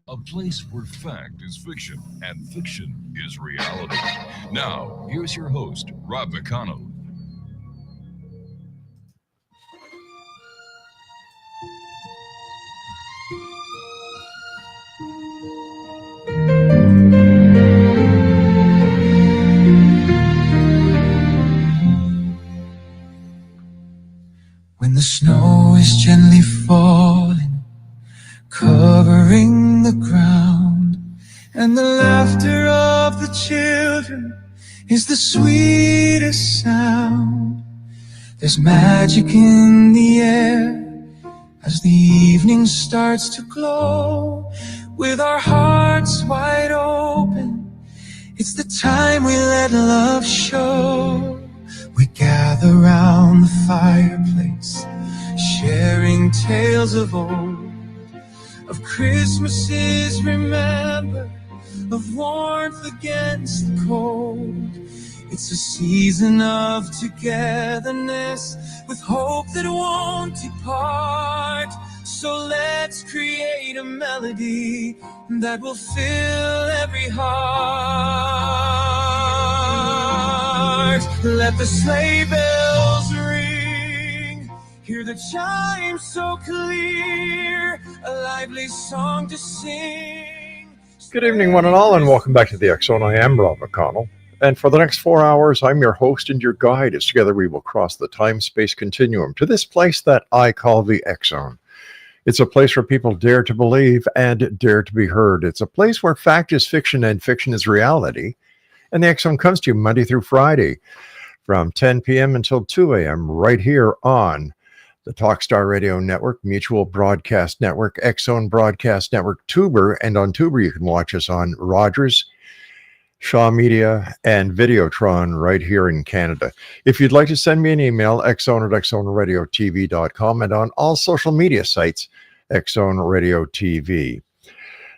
a place where fact is fiction and fiction is reality. Now, here's your host, Rob McConnell. When the snow is gently falling, covering the ground, and the laughter of the children is the sweetest sound. There's magic in the air as the evening starts to glow. With our hearts wide open, it's the time we let love show. We gather round the fireplace, sharing tales of old, of Christmases remembered, of warmth against the cold. It's a season of togetherness with hope that won't depart. So let's create a melody that will fill every heart. Let the sleigh bells ring, hear the chimes so clear, a lively song to sing. Good evening, one and all, and welcome back to the X Zone. I am Rob McConnell, and for the next 4 hours, I'm your host and your guide as together we will cross the time-space continuum to this place that I call the X Zone. It's a place where people dare to believe and dare to be heard. It's a place where fact is fiction and fiction is reality. And the X Zone comes to you Monday through Friday from 10 p.m. until 2 a.m. right here on the Talkstar Radio Network, Mutual Broadcast Network, X Zone Broadcast Network, Tuber, and on Tuber you can watch us on Rogers, Shaw Media, and Videotron right here in Canada. If you'd like to send me an email, xzone@xzoneradiotv.com, and on all social media sites, X Zone Radio TV.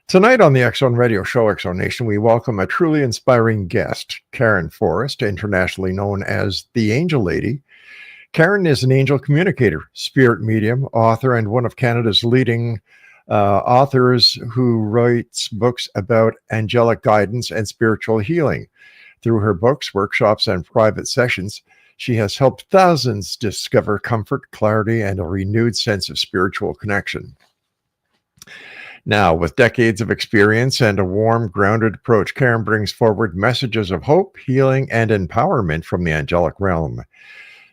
Tonight on the X Zone Radio Show, X Zone Nation, we welcome a truly inspiring guest, Karen FORREST, internationally known as the Angel Lady. Karen is an angel communicator, spirit medium, author, and one of Canada's leading authors who writes books about angelic guidance and spiritual healing. Through her books, workshops, and private sessions, she has helped thousands discover comfort, clarity, and a renewed sense of spiritual connection. Now, with decades of experience and a warm, grounded approach, Karen brings forward messages of hope, healing, and empowerment from the angelic realm.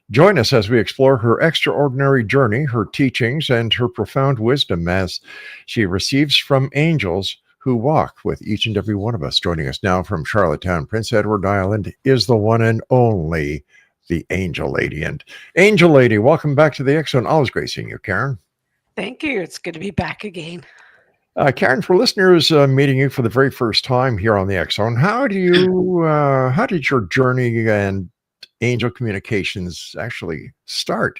Join us as we explore her extraordinary journey, her teachings, and her profound wisdom as she receives from angels who walk with each and every one of us. Joining us now from Charlottetown, Prince Edward Island, is the one and only, the Angel Lady. And Angel Lady, welcome back to the X Zone. Always great seeing you, Karen. Thank you. It's good to be back again. Karen, for listeners meeting you for the very first time here on the X Zone, how did your journey and angel communications actually start?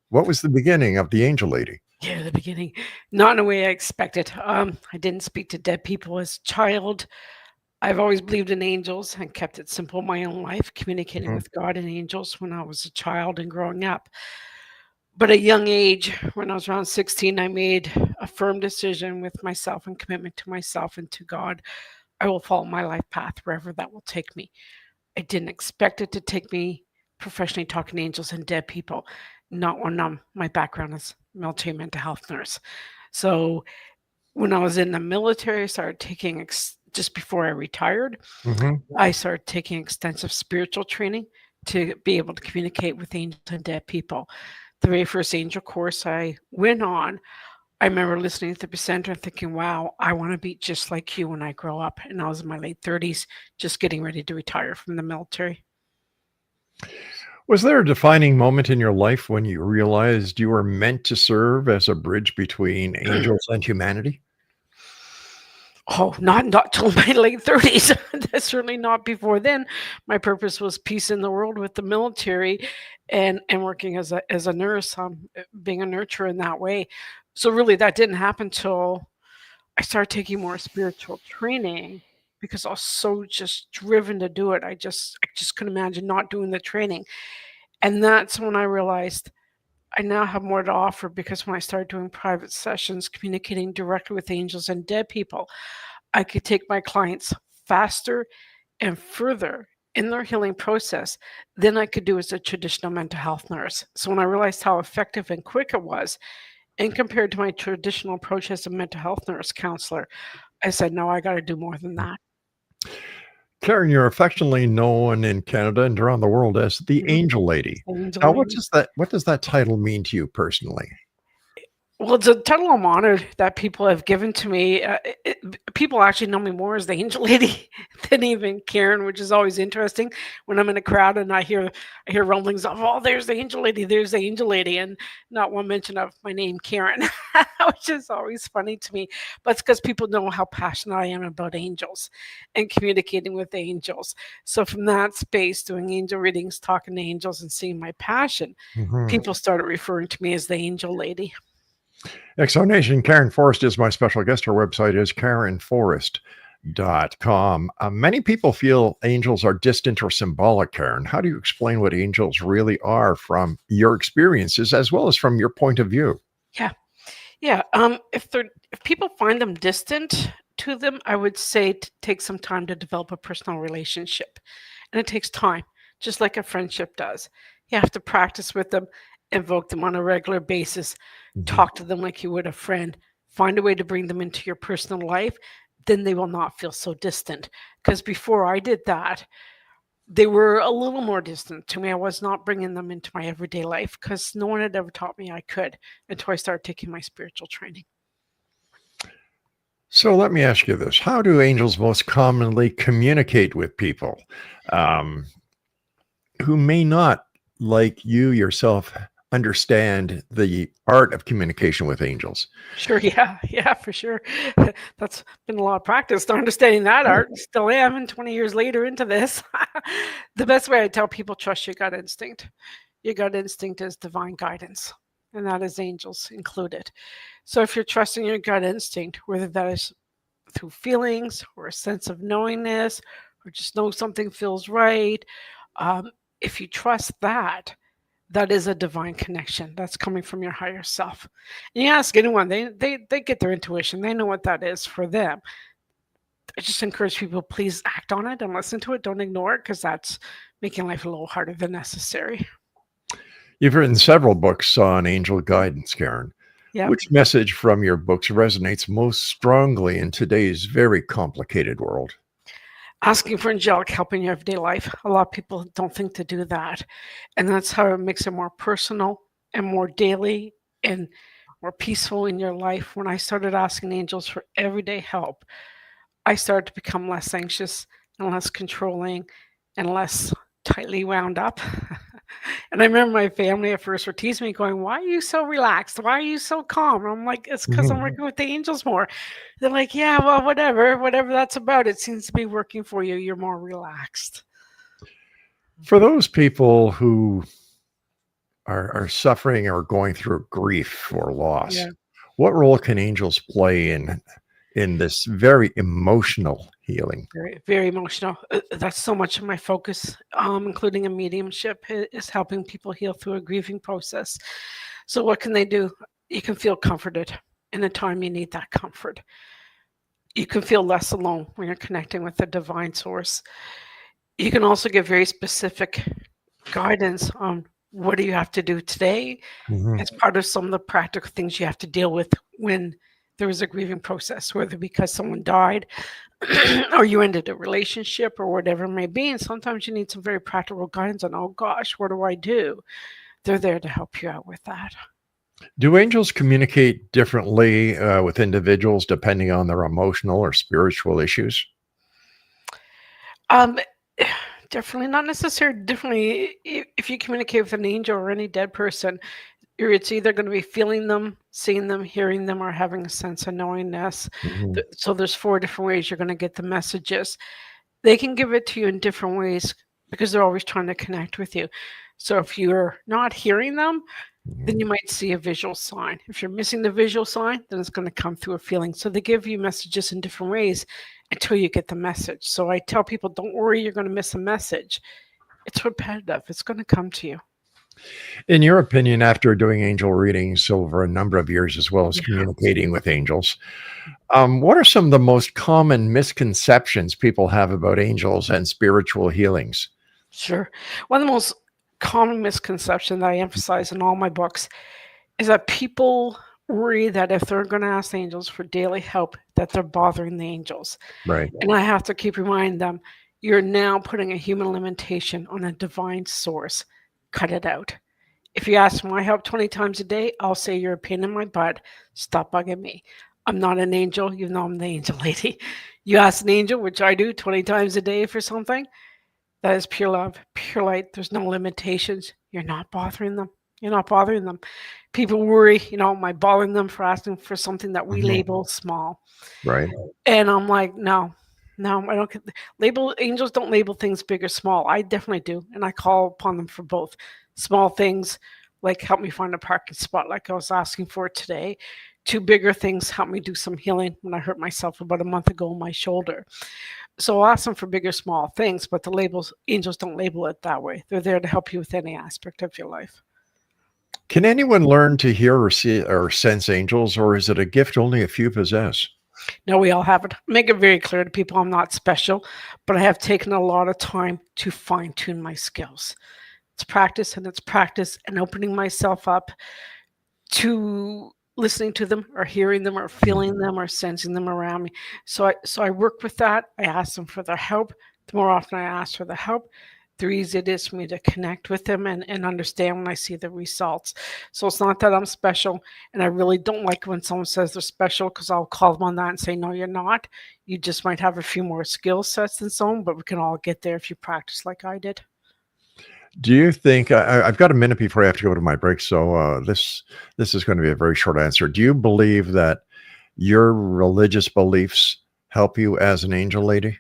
What was the beginning of the Angel Lady? Yeah, the beginning. Not in a way I expected. I didn't speak to dead people as a child. I've always believed in angels and kept it simple in my own life, communicating with God and angels when I was a child and growing up. But at a young age, when I was around 16, I made a firm decision with myself and commitment to myself and to God. I will follow my life path wherever that will take me. I didn't expect it to take me professionally talking to angels and dead people, not when my background is military mental health nurse. So when I was in the military, I started taking, just before I retired, I started taking extensive spiritual training to be able to communicate with angels and dead people. The very first angel course I went on, I remember listening to the presenter and thinking, wow, I want to be just like you when I grow up. And I was in my late 30s, just getting ready to retire from the military. Was there a defining moment in your life when you realized you were meant to serve as a bridge between angels and humanity? Oh, not till my late 30s. That's certainly not before then. My purpose was peace in the world with the military and working as a nurse, being a nurturer in that way. So really that didn't happen till I started taking more spiritual training because I was so just driven to do it. I just couldn't imagine not doing the training. And that's when I realized I now have more to offer because when I started doing private sessions, communicating directly with angels and dead people, I could take my clients faster and further in their healing process than I could do as a traditional mental health nurse. So when I realized how effective and quick it was, and compared to my traditional approach as a mental health nurse counselor, I said, no, I got to do more than that. Karen, you're affectionately known in Canada and around the world as the Mhm. Angel Lady. Angel Now, lady. what does that title mean to you personally? Well, it's a title I'm honored that people have given to me. People actually know me more as the Angel Lady than even Karen, which is always interesting when I'm in a crowd and I hear rumblings of, "Oh, there's the Angel Lady, there's the Angel Lady," and not one mention of my name, Karen, which is always funny to me. But it's because people know how passionate I am about angels and communicating with angels. So from that space, doing angel readings, talking to angels, and seeing my passion, Mhm. people started referring to me as the Angel Lady. Exonation, Karen Forrest is my special guest. Her website is karenforrest.com. Many people feel angels are distant or symbolic, Karen. How do you explain what angels really are from your experiences as well as from your point of view? Yeah. Yeah, if people find them distant to them, I would say take some time to develop a personal relationship, and it takes time, just like a friendship does. You have to practice with them, invoke them on a regular basis, Mhm. talk to them like you would a friend, find a way to bring them into your personal life, then they will not feel so distant. Because before I did that, they were a little more distant to me. I was not bringing them into my everyday life because no one had ever taught me I could until I started taking my spiritual training. So let me ask you this. How do angels most commonly communicate with people um, who may not, like you yourself, understand the art of communication with angels? Sure, yeah, yeah, for sure. That's been a lot of practice to understanding that art. Still am, and 20 years later into this. The best way I tell people trust your gut instinct. Your gut instinct is divine guidance, and that is angels included. So if you're trusting your gut instinct, whether that is through feelings or a sense of knowingness, or just know something feels right, um, if you trust that, that is a divine connection that's coming from your higher self. And you ask anyone, they get their intuition. They know what that is for them. I just encourage people, please act on it and listen to it. Don't ignore it because that's making life a little harder than necessary. You've written several books on angel guidance, Karen. Yep. Which message from your books resonates most strongly in today's very complicated world? Asking for angelic help in your everyday life. A lot of people don't think to do that. And that's how it makes it more personal and more daily and more peaceful in your life. When I started asking angels for everyday help, I started to become less anxious and less controlling and less tightly wound up. And I remember my family at first were teasing me, going, "Why are you so relaxed? Why are you so calm?" And I'm like, "It's because I'm Mhm. working with the angels more." They're like, "Yeah, well, whatever that's about. It seems to be working for you. You're more relaxed." For those people who are suffering or going through grief or loss, Yeah. what role can angels play in this very emotional healing? Very, very emotional. That's so much of my focus, including a mediumship, is helping people heal through a grieving process. So, what can they do? You can feel comforted in the time you need that comfort. You can feel less alone when you're connecting with the divine source. You can also get very specific guidance on what do you have to do today Mhm. as part of some of the practical things you have to deal with when there is a grieving process, whether because someone died or you ended a relationship or whatever it may be. And sometimes you need some very practical guidance on, oh gosh, what do I do? They're there to help you out with that. Do angels communicate differently with individuals depending on their emotional or spiritual issues? Um, definitely not necessarily differently. If you communicate with an angel or any dead person, it's either going to be feeling them, seeing them, hearing them, or having a sense of knowingness. Mhm. So there's four different ways you're going to get the messages. They can give it to you in different ways because they're always trying to connect with you. So if you're not hearing them, then Mhm. you might see a visual sign. If you're missing the visual sign, then it's going to come through a feeling. So they give you messages in different ways until you get the message. So I tell people, don't worry, you're going to miss a message. It's repetitive. It's going to come to you. In your opinion, after doing angel readings over a number of years, as well as communicating with angels, what are some of the most common misconceptions people have about angels and spiritual healings? Sure. One of the most common misconceptions that I emphasize in all my books is that people worry that if they're going to ask angels for daily help, that they're bothering the angels. Right. And I have to keep reminding them, you're now putting a human limitation on a divine source. Cut it out. If you ask for my help 20 times a day, I'll say you're a pain in my butt. Stop bugging me. I'm not an angel. You know I'm the angel lady. You ask an angel, which I do 20 times a day for something, that is pure love, pure light. There's no limitations. You're not bothering them. You're not bothering them. People worry, am I bothering them for asking for something that we label small? Right. And I'm like, no, I don't label. Angels don't label things big or small. I definitely do. And I call upon them for both small things, like help me find a parking spot, like I was asking for today, to bigger things, help me do some healing when I hurt myself about a month ago on my shoulder. So I'll ask them for bigger, small things, but the labels, angels don't label it that way. They're there to help you with any aspect of your life. Can anyone learn to hear or see or sense angels, or is it a gift only a few possess? No, we all have it. Make it very clear to people I'm not special, but I have taken a lot of time to fine tune my skills. It's practice and opening myself up to listening to them or hearing them or feeling them or sensing them around me. So I work with that. I ask them for their help. The more often I ask for the help, the easier it is for me to connect with them and understand when I see the results. So it's not that I'm special, and I really don't like when someone says they're special, because I'll call them on that and say, no, you're not. You just might have a few more skill sets than someone, but we can all get there if you practice like I did. Do you think I've got a minute before I have to go to my break, so this is going to be a very short answer. Do you believe that your religious beliefs help you as an angel lady?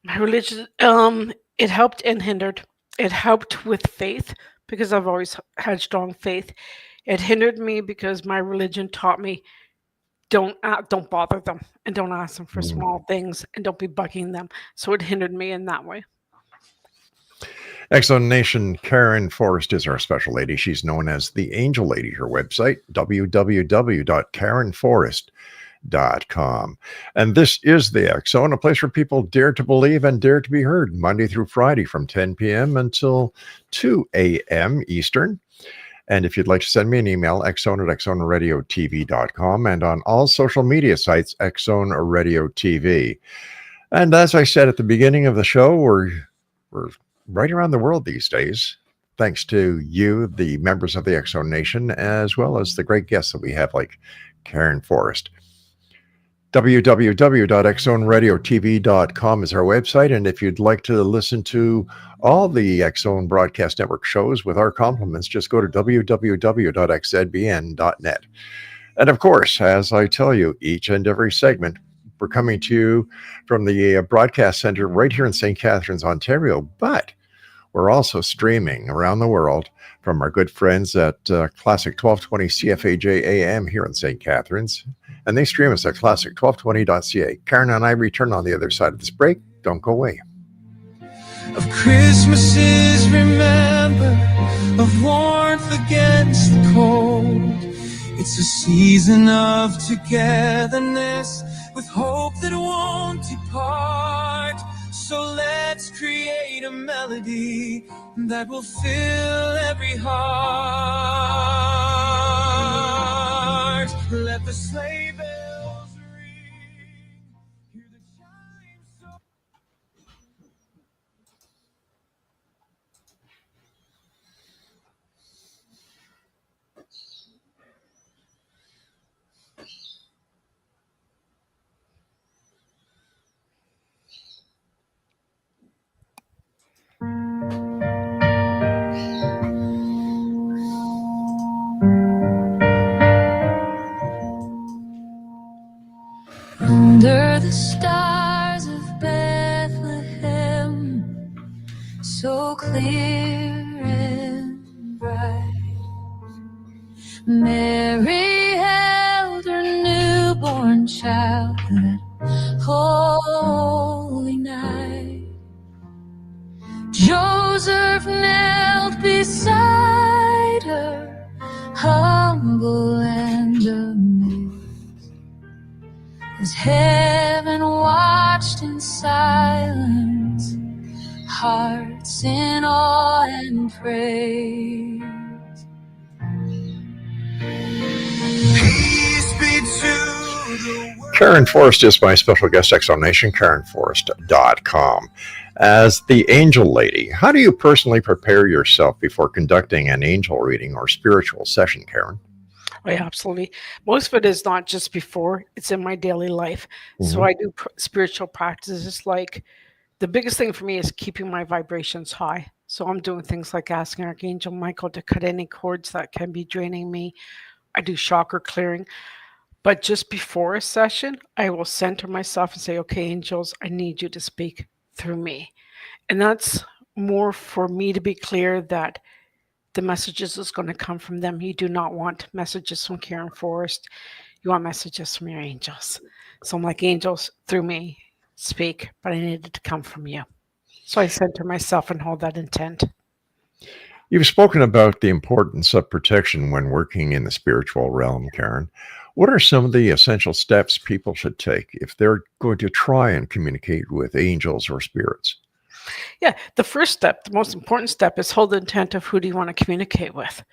My religion, it helped and hindered. It helped with faith because I've always had strong faith. It hindered me because my religion taught me don't bother them and don't ask them for small things and don't be bugging them. So it hindered me in that way. Excellent Nation, Karen Forrest is our special lady. She's known as the Angel Lady. Her website, www.karenforrest.com. And this is the X Zone, a place where people dare to believe and dare to be heard, Monday through Friday from 10 p.m. until 2 a.m. Eastern. And if you'd like to send me an email, xzone@xzoneradiotv.com, and on all social media sites, Xzone Radio TV. And as I said at the beginning of the show, we're right around the world these days, thanks to you, the members of the X Zone Nation, as well as the great guests that we have, like Karen Forrest. www.xzoneradiotv.com is our website, and if you'd like to listen to all the X Zone Broadcast Network shows with our compliments, just go to www.xzbn.net. And of course, as I tell you, each and every segment, we're coming to you from the broadcast center right here in St. Catharines, Ontario, but we're also streaming around the world from our good friends at Classic 1220 CFAJ AM here in St. Catharines, and they stream us at classic1220.ca. Karen and I return on the other side of this break. Don't go away. Of Christmases remember, of warmth against the cold. It's a season of togetherness with hope that won't depart. So let's create a melody that will fill every heart. Let the sleigh bells ring. Hear the chimes so. Under the stars of Bethlehem, so clear and bright, Mary held her newborn child that holy night. Joseph knelt beside tenderness, as heaven watched in silence, hearts in awe and praise. Peace be to the world. Karen Forrest is my special guest, Exonation, KarenForrest.com. As the angel lady, how do you personally prepare yourself before conducting an angel reading or spiritual session, Karen? Oh, yeah, absolutely. Most of it is not just before, it's in my daily life. So I do spiritual practices like the biggest thing for me is keeping my vibrations high. So I'm doing things like asking Archangel Michael to cut any cords that can be draining me. I do chakra clearing. But just before a session, I will center myself and say, okay, angels, I need you to speak through me. And that's more for me to be clear that the messages is going to come from them. You do not want messages from Karen Forrest. You want messages from your angels. So I'm like, angels, through me, speak, but I need it to come from you. So I center myself and hold that intent. You've spoken about the importance of protection when working in the spiritual realm, Karen. What are some of the essential steps people should take if they're going to try and communicate with angels or spirits? Yeah, the first step, the most important step is hold the intent of who do you want to communicate with.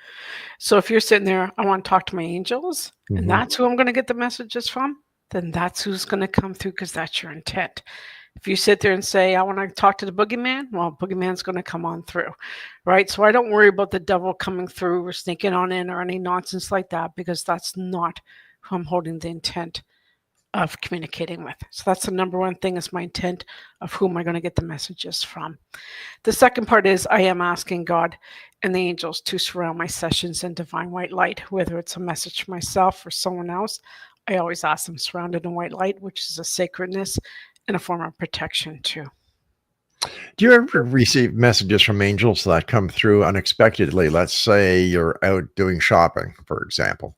So if you're sitting there, I want to talk to my angels, and that's who I'm going to get the messages from, then that's who's going to come through because that's your intent. If you sit there and say, I want to talk to the boogeyman, well, boogeyman's going to come on through, right? So I don't worry about the devil coming through or sneaking on in or any nonsense like that because that's not who I'm holding the intent of communicating with. So that's the number one thing is my intent of who am I going to get the messages from. The second part is I am asking God and the angels to surround my sessions in divine white light, whether it's a message for myself or someone else. I always ask them surrounded in white light, which is a sacredness and a form of protection too. Do you ever receive messages from angels that come through unexpectedly? Let's say you're out doing shopping, for example.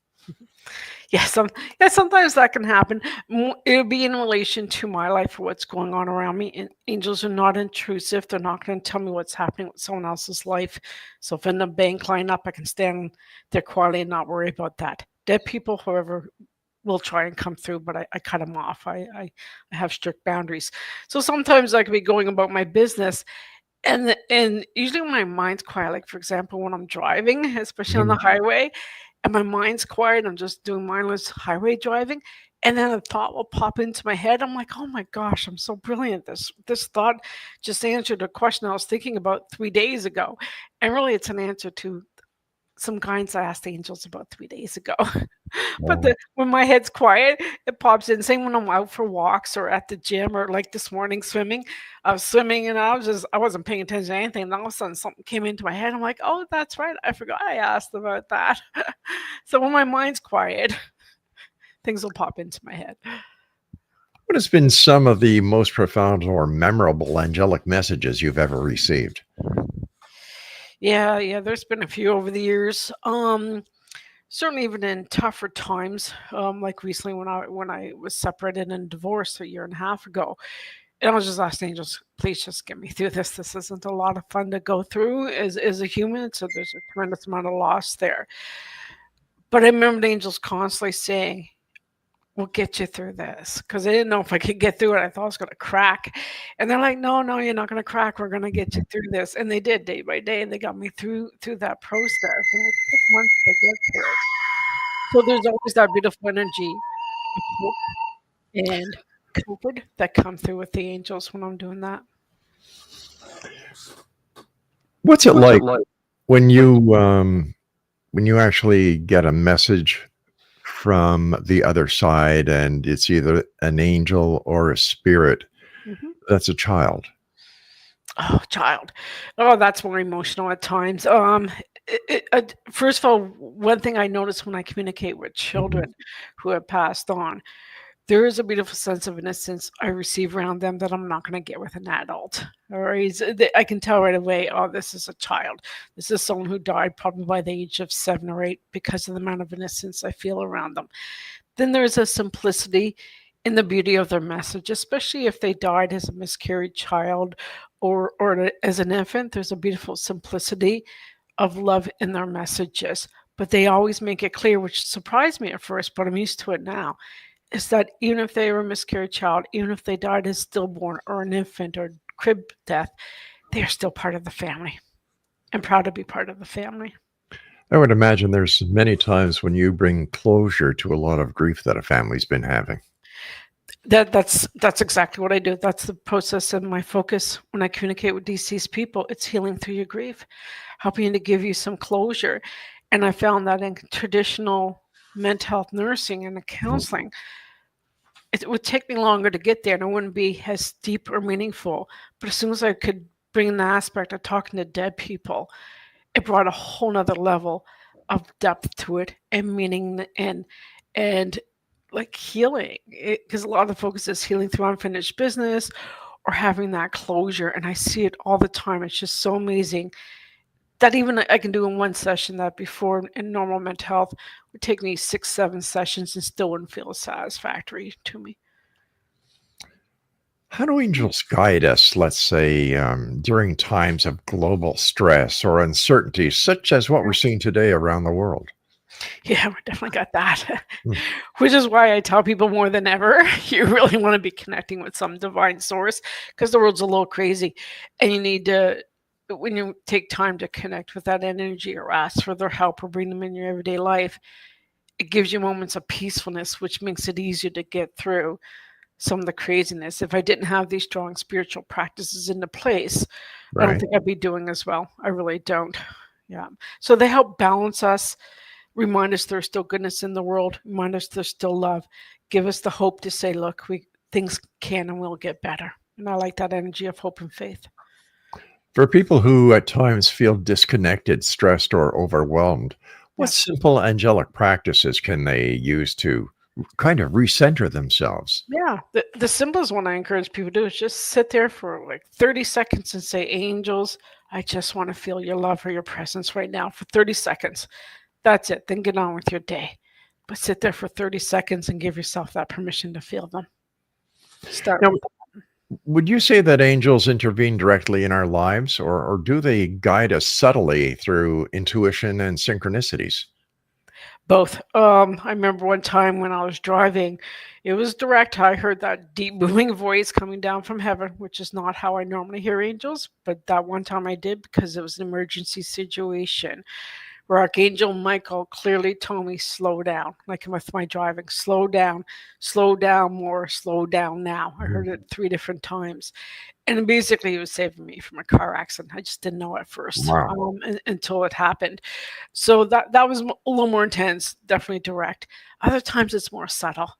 Yeah, sometimes that can happen. It would be in relation to my life or what's going on around me. And angels are not intrusive. They're not going to tell me what's happening with someone else's life. So if in the bank line up, I can stand there quietly and not worry about that. Dead people, however, will try and come through, but I cut them off. I have strict boundaries. So sometimes I could be going about my business and usually when my mind's quiet, like for example, when I'm driving, especially on the highway, and my mind's quiet, I'm just doing mindless highway driving, and then a thought will pop into my head. I'm like, oh my gosh, I'm so brilliant. This thought just answered a question I was thinking about 3 days ago. And really it's an answer to some guidance I asked the angels about 3 days ago. But when my head's quiet, it pops in. Same when I'm out for walks or at the gym or like this morning swimming. I was swimming and I wasn't paying attention to anything. And all of a sudden something came into my head. I'm like, oh, that's right. I forgot I asked about that. So when my mind's quiet, things will pop into my head. What has been some of the most profound or memorable angelic messages you've ever received? Yeah, there's been a few over the years. Certainly even in tougher times, like recently when I was separated and divorced 1.5 years ago. And I was just asking angels, please just get me through this. This isn't a lot of fun to go through as a human. So there's a tremendous amount of loss there. But I remember the angels constantly saying, we'll get you through this. Because I didn't know if I could get through it. I thought I was going to crack. And they're like, no, you're not going to crack. We're going to get you through this. And they did day by day. And they got me through that process. And it took months to get through it. So there's always that beautiful energy of hope and comfort that come through with the angels when I'm doing that. What's it like when you actually get a message from the other side and it's either an angel or a spirit that's a child? Oh, child. Oh, that's more emotional at times. First of all, one thing I notice when I communicate with children who have passed on, there is a beautiful sense of innocence I receive around them that I'm not going to get with an adult. Or I can tell right away, oh, this is a child. This is someone who died probably by the age of 7 or 8 because of the amount of innocence I feel around them. Then there's a simplicity in the beauty of their message, especially if they died as a miscarried child or as an infant. There's a beautiful simplicity of love in their messages. but they always make it clear, which surprised me at first, but I'm used to it now, is that even if they were a miscarried child, even if they died as stillborn or an infant or crib death, they are still part of the family and proud to be part of the family. I would imagine there's many times when you bring closure to a lot of grief that a family's been having. That's exactly what I do. That's the process and my focus when I communicate with deceased people. It's healing through your grief, helping to give you some closure. And I found that in traditional mental health nursing and the counseling, it would take me longer to get there and it wouldn't be as deep or meaningful. But as soon as I could bring in the aspect of talking to dead people, it brought a whole nother level of depth to it and meaning and like healing, because a lot of the focus is healing through unfinished business or having that closure. And I see it all the time. It's just so amazing that even I can do in one session that before in normal mental health would take me 6-7 sessions and still wouldn't feel satisfactory to me. How do angels guide us, let's say, during times of global stress or uncertainty, such as what we're seeing today around the world? Yeah, we definitely got that. Hmm. Which is why I tell people more than ever, you really want to be connecting with some divine source because the world's a little crazy and you need to, when you take time to connect with that energy or ask for their help or bring them in your everyday life, it gives you moments of peacefulness, which makes it easier to get through some of the craziness. If I didn't have these strong spiritual practices into place, I don't Right. think I'd be doing as well. I really don't. Yeah. So they help balance us, remind us there's still goodness in the world, remind us there's still love, give us the hope to say, look, things can and will get better. And I like that energy of hope and faith. For people who at times feel disconnected, stressed, or overwhelmed, what Yeah. simple angelic practices can they use to kind of recenter themselves? Yeah. The simplest one I encourage people to do is just sit there for like 30 seconds and say, angels, I just want to feel your love or your presence right now for 30 seconds. That's it. Then get on with your day. But sit there for 30 seconds and give yourself that permission to feel them. Start Now, with would you say that angels intervene directly in our lives, or do they guide us subtly through intuition and synchronicities? both. I remember one time when I was driving, it was direct. I heard that deep booming voice coming down from heaven, which is not how I normally hear angels, but that one time I did because it was an emergency situation where Archangel Michael clearly told me, slow down, like with my driving, slow down more, slow down now. I heard it 3 different times. And basically, he was saving me from a car accident. I just didn't know at first Wow. until it happened. So that was a little more intense, definitely direct. Other times it's more subtle.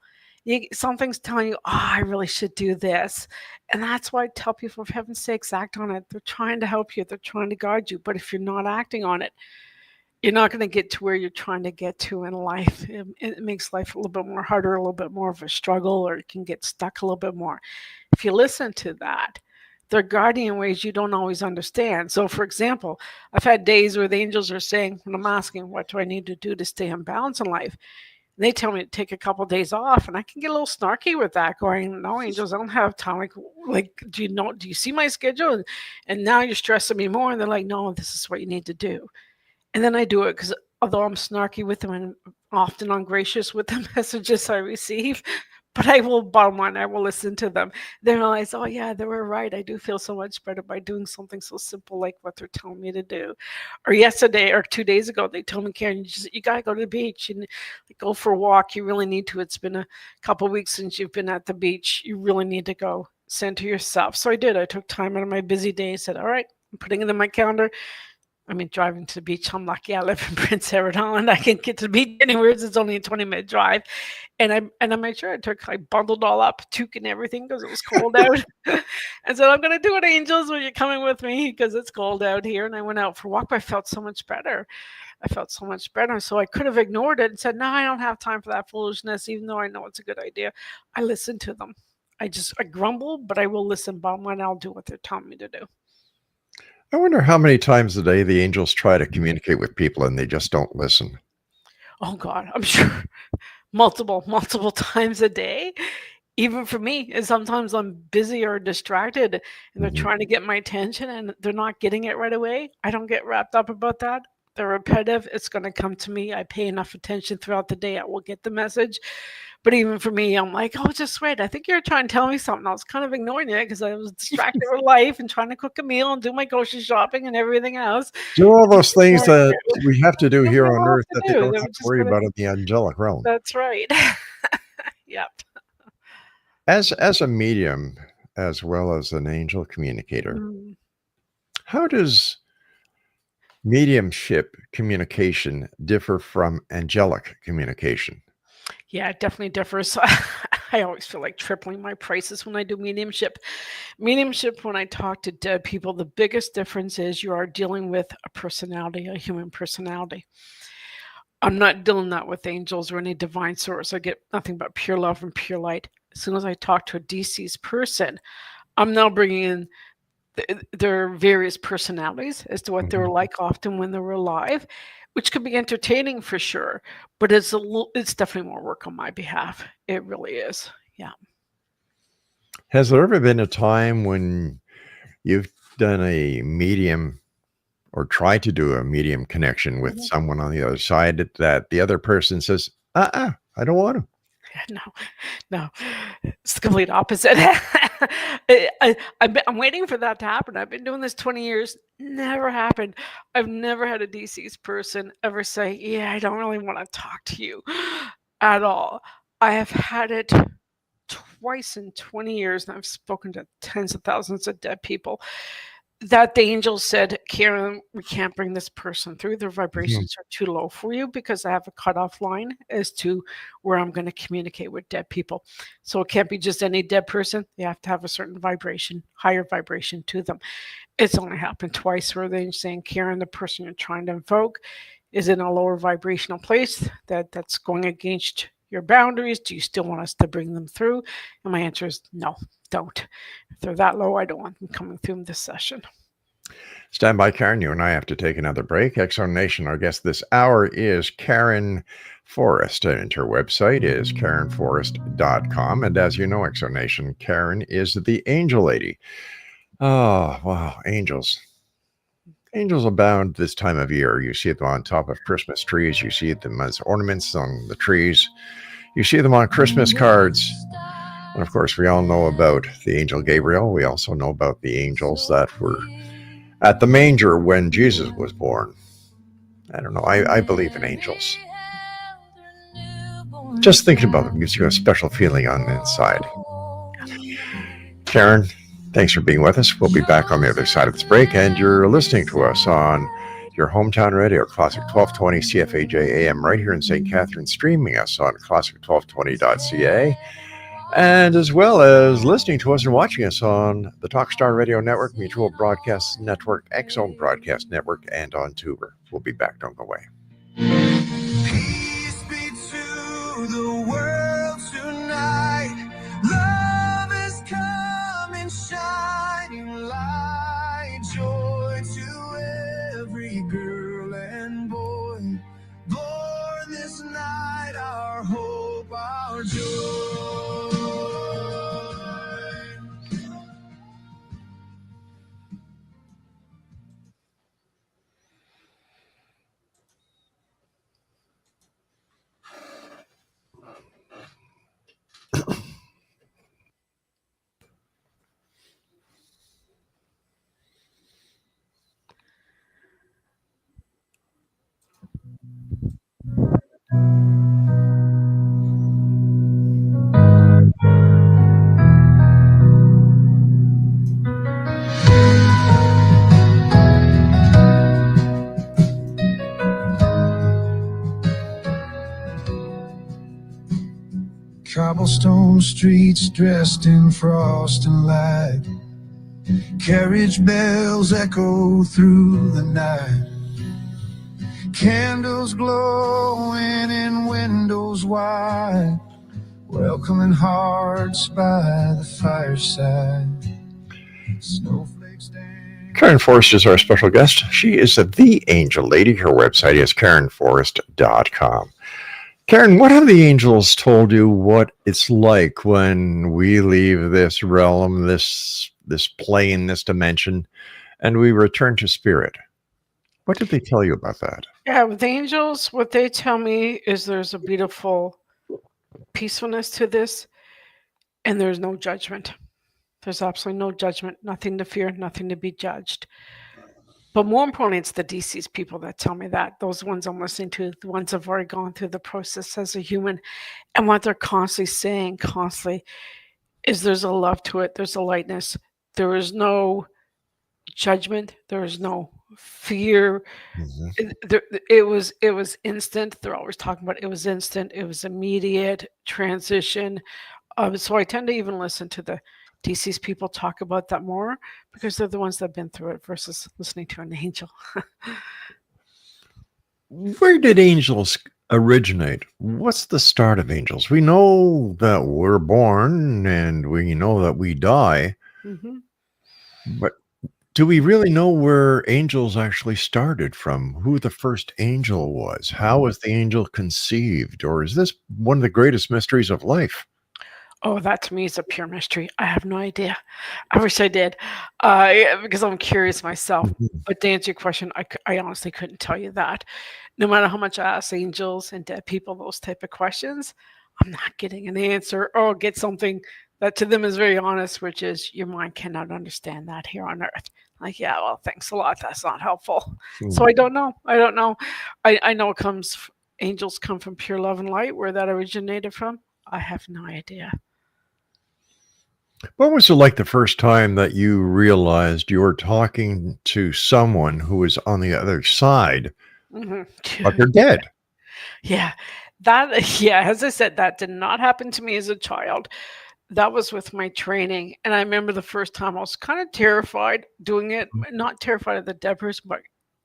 Something's telling you, oh, I really should do this. And that's why I tell people, for heaven's sakes, act on it. They're trying to help you. They're trying to guide you. But if you're not acting on it, you're not going to get to where you're trying to get to in life. It makes life a little bit more harder, a little bit more of a struggle, or you can get stuck a little bit more. If you listen to that, they're guiding in ways you don't always understand. So, for example, I've had days where the angels are saying, when I'm asking, what do I need to do to stay in balance in life? And they tell me to take a couple of days off, and I can get a little snarky with that, going, no, angels, I don't have time. Like, do you see my schedule? And now you're stressing me more. And they're like, no, this is what you need to do. And then I do it because although I'm snarky with them and often ungracious with the messages I receive, but I will, bottom line, I will listen to them. They realize, oh yeah, they were right. I do feel so much better by doing something so simple like what they're telling me to do. Or yesterday or 2 days ago, they told me, Karen, you gotta go to the beach and go for a walk. You really need to. It's been a couple of weeks since you've been at the beach. You really need to go center yourself. So I did. I took time out of my busy day and said, all right, I'm putting it in my calendar. I mean, driving to the beach, I'm lucky I live in Prince Edward Island. I can get to the beach anywhere. It's only a 20-minute drive. And I made sure I bundled all up, toque and everything because it was cold out. And said, I'm going to do it, angels, when you're coming with me because it's cold out here. And I went out for a walk, but I felt so much better. So I could have ignored it and said, no, I don't have time for that foolishness, even though I know it's a good idea. I listened to them. I grumble, but I will listen. Bottom line, I'll do what they're telling me to do. I wonder how many times a day the angels try to communicate with people and they just don't listen. Oh God, I'm sure multiple times a day. Even for me, and sometimes I'm busy or distracted and they're Mhm. trying to get my attention and they're not getting it right away. I don't get wrapped up about that. they're repetitive, it's going to come to me. I pay enough attention throughout the day, I will get the message. But even for me, I'm like, oh, just wait. I think you're trying to tell me something. I was kind of ignoring it because I was distracted with life and trying to cook a meal and do my grocery shopping and everything else. Do all those things that we have to do That's here what on I have earth to that they do. don't They have were to just worry gonna. about in the angelic realm. That's right. Yep. As a medium, as well as an angel communicator, Mm. how does mediumship communication differ from angelic communication? Yeah, it definitely differs. I always feel like tripling my prices when I do mediumship. Mediumship, when I talk to dead people, the biggest difference is you are dealing with a personality, a human personality. I'm not dealing that with angels or any divine source. I get nothing but pure love and pure light. As soon as I talk to a deceased person, I'm now bringing in their various personalities as to what they were Mhm. like often when they were alive, which could be entertaining for sure, but it's definitely more work on my behalf. It really is. Yeah. Has there ever been a time when you've done a medium or tried to do a medium connection with Mhm. someone on the other side that the other person says, I don't want to? No, no, it's the complete opposite. I'm waiting for that to happen. I've been doing this 20 years. Never happened. I've never had a deceased person ever say, "Yeah, I don't really want to talk to you at all." I have had it twice in 20 years, and I've spoken to tens of thousands of dead people, that the angel said, Karen, we can't bring this person through. Their Mhm. vibrations are too low for you because I have a cutoff line as to where I'm going to communicate with dead people. So it can't be just any dead person. They have to have a certain vibration, higher vibration to them. It's only happened twice where they're saying, Karen, the person you're trying to invoke is in a lower vibrational place that's going against your boundaries. Do you still want us to bring them through? And my answer is no, don't. If they're that low, I don't want them coming through in this session. Stand by, Karen. You and I have to take another break. Exxon Nation, our guest this hour is Karen Forrest, and her website is KarenForrest.com. And as you know, Exxon Nation, Karen is the angel lady. Oh, wow, angels. Angels abound this time of year. You see them on top of Christmas trees. You see them as ornaments on the trees. You see them on Christmas cards. And of course, we all know about the angel Gabriel. We also know about the angels that were at the manger when Jesus was born. I don't know. I believe in angels. Just thinking about them gives you a special feeling on the inside. Karen, thanks for being with us. We'll be back on the other side of this break, and you're listening to us on your hometown radio, Classic 1220 CFAJ AM, right here in St. Catharines, streaming us on classic1220.ca, and as well as listening to us and watching us on the Talkstar Radio Network, Mutual Broadcast Network, X-Zone Broadcast Network, and on Tuber. We'll be back. Don't go away. Peace be to the world tonight. Love is coming, shining light. Joy to every girl and boy. Born this night, our hope, our joy. Cobblestone streets dressed in frost and light. Carriage bells echo through the night. Candles glowing in windows wide. Welcoming hearts by the fireside. Snowflakes dance. Karen Forrest is our special guest. She is the angel lady. Her website is KarenForrest.com. Karen, what have the angels told you what it's like when we leave this realm, this plane, this dimension, and we return to spirit? What did they tell you about that? Yeah, with angels, what they tell me is there's a beautiful peacefulness to this, and there's no judgment. There's absolutely no judgment, nothing to fear, nothing to be judged. But more importantly, it's the deceased people that tell me that. Those ones I'm listening to, the ones that have already gone through the process as a human, and what they're constantly saying, constantly, is there's a love to it, there's a lightness, there is no judgment, there is no fear. Mhm. It was instant. They're always talking about it was instant, it was immediate transition. So I tend to even listen to the deceased people talk about that more because they're the ones that have been through it versus listening to an angel. Where did angels originate? What's the start of angels? We know that we're born and we know that we die, Mhm. but do we really know where angels actually started from? Who the first angel was? How was the angel conceived? Or is this one of the greatest mysteries of life? Oh, that to me is a pure mystery. I have no idea. I wish I did, yeah, because I'm curious myself. Mhm. But to answer your question, I honestly couldn't tell you that. No matter how much I ask angels and dead people those type of questions, I'm not getting an answer or get something that to them is very honest, which is your mind cannot understand that here on earth. Like, yeah, well, thanks a lot. That's not helpful. So Hmm. I don't know. I don't know. I know angels come from pure love and light, where that originated from. I have no idea. What was it like the first time that you realized you were talking to someone who was on the other side, Mhm. but they're dead? Yeah. That yeah, as I said, that did not happen to me as a child. That was with my training, and I remember the first time I was kinda terrified doing it, not terrified of the dead person, but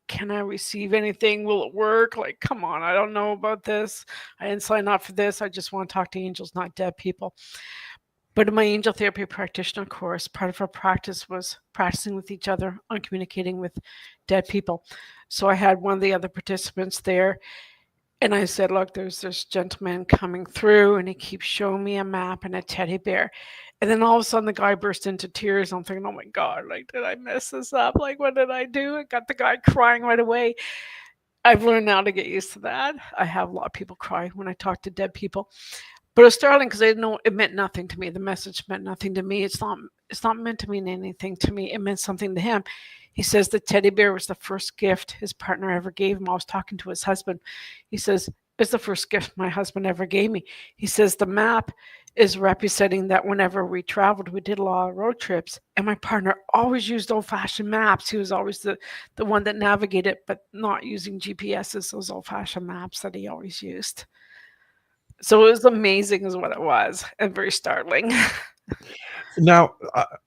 can I receive anything? Will it work? Like, come on, I don't know about this. I didn't sign up for this. I just wanna talk to angels, not dead people. But in my angel therapy practitioner course, part of our practice was practicing with each other on communicating with dead people. So I had one of the other participants there, and I said, "Look, there's this gentleman coming through, and he keeps showing me a map and a teddy bear." And then all of a sudden, the guy burst into tears. I'm thinking, "Oh my God, like, did I mess this up? Like, what did I do?" I got the guy crying right away. I've learned now to get used to that. I have a lot of people cry when I talk to dead people. But it was startling because I didn't know it meant nothing to me. The message meant nothing to me. It's not meant to mean anything to me. It meant something to him. He says the teddy bear was the first gift his partner ever gave him. I was talking to his husband. He says, it's the first gift my husband ever gave me. He says the map is representing that whenever we traveled, we did a lot of road trips, and my partner always used old-fashioned maps. He was always the one that navigated, but not using GPSs, those old-fashioned maps that he always used. So it was amazing is what it was, and very startling. Now,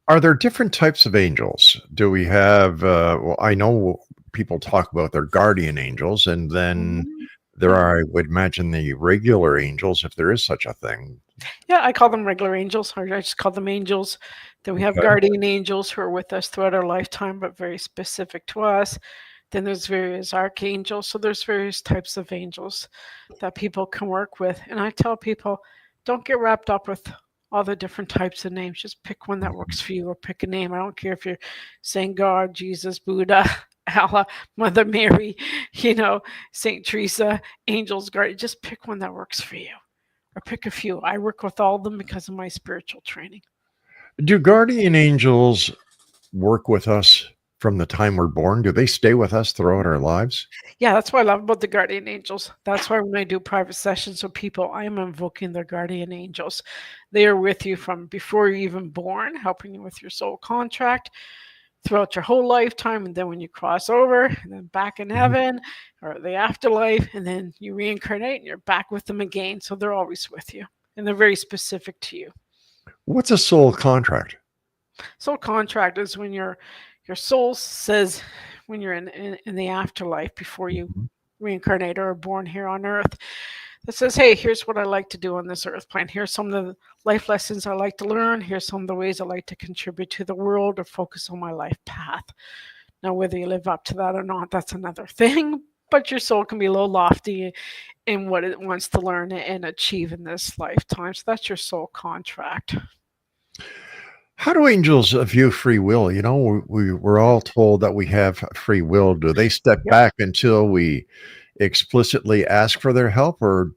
are there different types of angels? Do we have, well, I know people talk about their guardian angels, and then Mhm. there Mhm. are, I would imagine, the regular angels, if there is such a thing. Yeah, I call them regular angels, or I just call them angels. Then we have Okay. guardian angels who are with us throughout our lifetime, but very specific to us. Then there's various archangels. So there's various types of angels that people can work with. And I tell people, don't get wrapped up with all the different types of names. Just pick one that works for you or pick a name. I don't care if you're saying God, Jesus, Buddha, Allah, Mother Mary, Saint Teresa, angels, guardian. Just pick one that works for you or pick a few. I work with all of them because of my spiritual training. Do guardian angels work with us from the time we're born? Do they stay with us throughout our lives? Yeah, that's what I love about the guardian angels. That's why when I do private sessions with people, I am invoking their guardian angels. They are with you from before you're even born, helping you with your soul contract throughout your whole lifetime. And then when you cross over, and then back in Mhm. heaven or the afterlife, and then you reincarnate and you're back with them again. So they're always with you and they're very specific to you. What's a soul contract? Soul contract is when your soul says when you're in the afterlife before you Mhm. reincarnate or are born here on earth that says, hey, here's what I like to do on this earth plane. Here's some of the life lessons I like to learn. Here's some of the ways I like to contribute to the world or focus on my life path. Now, whether you live up to that or not, that's another thing. But your soul can be a little lofty in what it wants to learn and achieve in this lifetime. So that's your soul contract. How do angels view free will? We're all told that we have free will. Do they step Yep. back until we explicitly ask for their help, or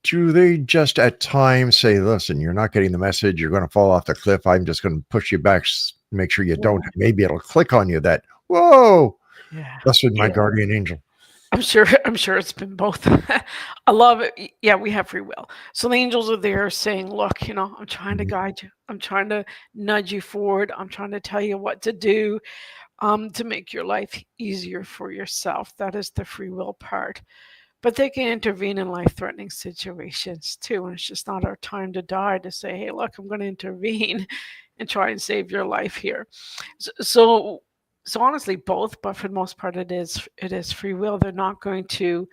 do they just at times say, listen, you're not getting the message, you're going to fall off the cliff, I'm just going to push you back, make sure you don't, Yeah. maybe it'll click on you that, whoa, Yeah. that's with my Yeah. guardian angel. I'm sure it's been both. I love it. Yeah, we have free will. So the angels are there saying, look, I'm trying to Mhm. guide you. I'm trying to nudge you forward. I'm trying to tell you what to do to make your life easier for yourself. That is the free will part. But they can intervene in life-threatening situations too. And it's just not our time to die to say, hey, look, I'm going to intervene and try and save your life here. So honestly, both, but for the most part, it is free will. They're not going to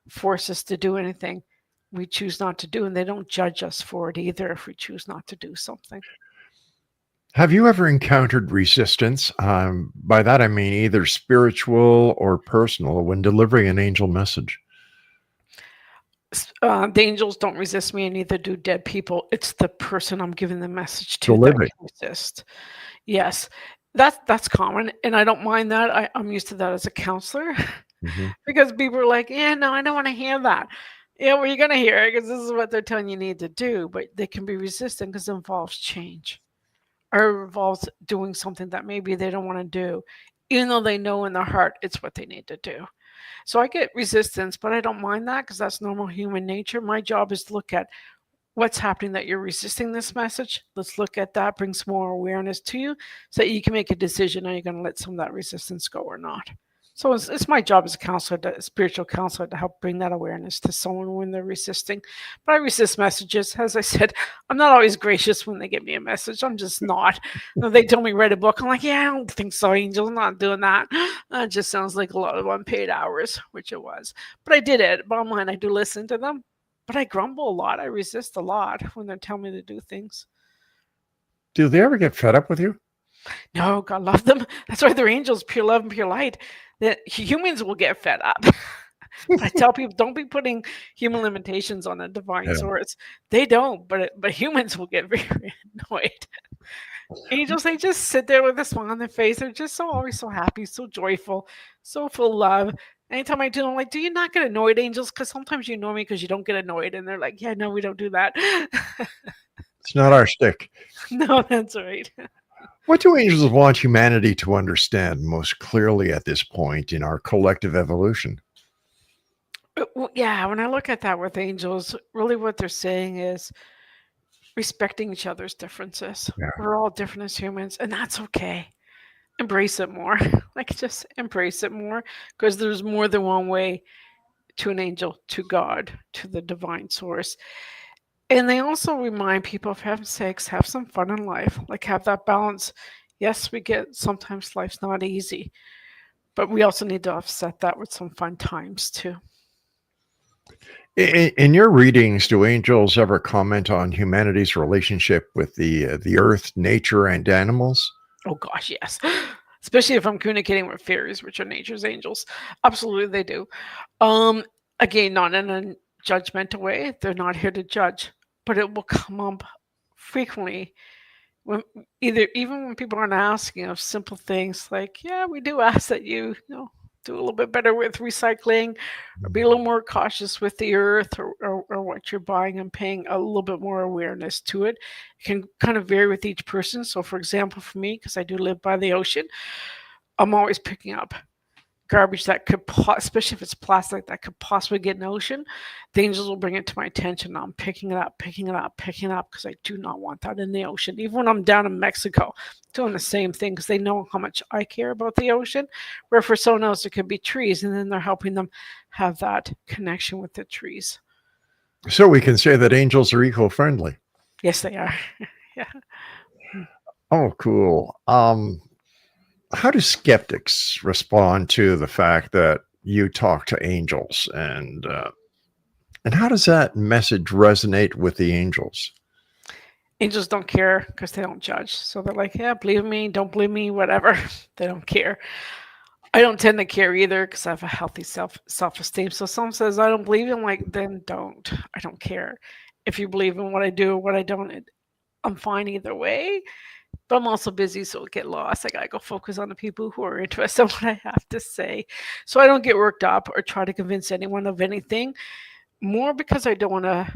force us to do anything we choose not to do, and they don't judge us for it either if we choose not to do something. Have you ever encountered resistance? By that, I mean either spiritual or personal when delivering an angel message. The angels don't resist me, and neither do dead people. It's the person I'm giving the message to that Delivery. can resist. Yes, that's common, and I don't mind that. I'm used to that as a counselor Mhm. because people are like, "Yeah, no, I don't want to hear that." Yeah, well, you're gonna hear it because this is what they're telling you need to do. But they can be resistant because it involves change or involves doing something that maybe they don't want to do, even though they know in their heart it's what they need to do. So I get resistance, but I don't mind that because that's normal human nature. My job is to look at what's happening that you're resisting this message. Let's look at that, bring some more awareness to you so that you can make a decision. Are you going to let some of that resistance go or not? So it's my job as a counselor, a spiritual counselor, to help bring that awareness to someone when they're resisting. But I resist messages. As I said, I'm not always gracious when they give me a message. I'm just not. They tell me write a book. I'm like, yeah, I don't think so, Angel. I'm not doing that. It just sounds like a lot of unpaid hours, which it was. But I did it. Bottom line, I do listen to them. But I grumble a lot. I resist a lot when they tell me to do things. Do they ever get fed up with you? No, God love them. That's why they're angels, pure love and pure light. That humans will get fed up. But I tell people, don't be putting human limitations on a divine Yeah. source. They don't, but humans will get very annoyed. Angels, they just sit there with a smile on their face. They're just always so happy, so joyful, so full of love. Anytime I do, I'm like, do you not get annoyed, angels? Because sometimes you annoy me because you don't get annoyed. And they're like, yeah, no, we don't do that. It's not our shtick. No, that's right. What do angels want humanity to understand most clearly at this point in our collective evolution? Well, yeah, when I look at that with angels, really what they're saying is respecting each other's differences. Yeah. We're all different as humans, and that's okay. Embrace it more. Like, just embrace it more because there's more than one way to an angel, to God, to the divine source. And they also remind people, for heaven's sakes, have some fun in life, like have that balance. Yes, we get sometimes life's not easy, but we also need to offset that with some fun times too. In your readings, do angels ever comment on humanity's relationship with the earth, nature, and animals? Oh gosh, yes. Especially if I'm communicating with fairies, which are nature's angels. Absolutely they do. Um Again, not in a judgmental way. They're not here to judge, but it will come up frequently when either even when people aren't asking of simple things like, yeah, we do ask that you do a little bit better with recycling or be a little more cautious with the earth or what you're buying and paying a little bit more awareness to it. It can kind of vary with each person. So for example, for me, because I do live by the ocean, I'm always picking up garbage that could, especially if it's plastic that could possibly get in the ocean. The angels will bring it to my attention. I'm picking it up, picking it up, picking it up because I do not want that in the ocean. Even when I'm down in Mexico, doing the same thing because they know how much I care about the ocean. Where for someone else, it could be trees, and then they're helping them have that connection with the trees. So we can say that angels are eco-friendly. Yes, they are. Yeah. Oh, cool. How do skeptics respond to the fact that you talk to angels, and how does that message resonate with the angels? Angels don't care because they don't judge. So they're like, yeah, believe me, don't believe me, whatever. They don't care. I don't tend to care either because I have a healthy self-esteem. So someone says I don't believe you, I'm like, then don't. I don't care. If you believe in what I do or what I don't, I'm fine either way. But I'm also busy, so I get lost. I gotta go focus on the people who are interested in what I have to say. So I don't get worked up or try to convince anyone of anything, more because I don't want to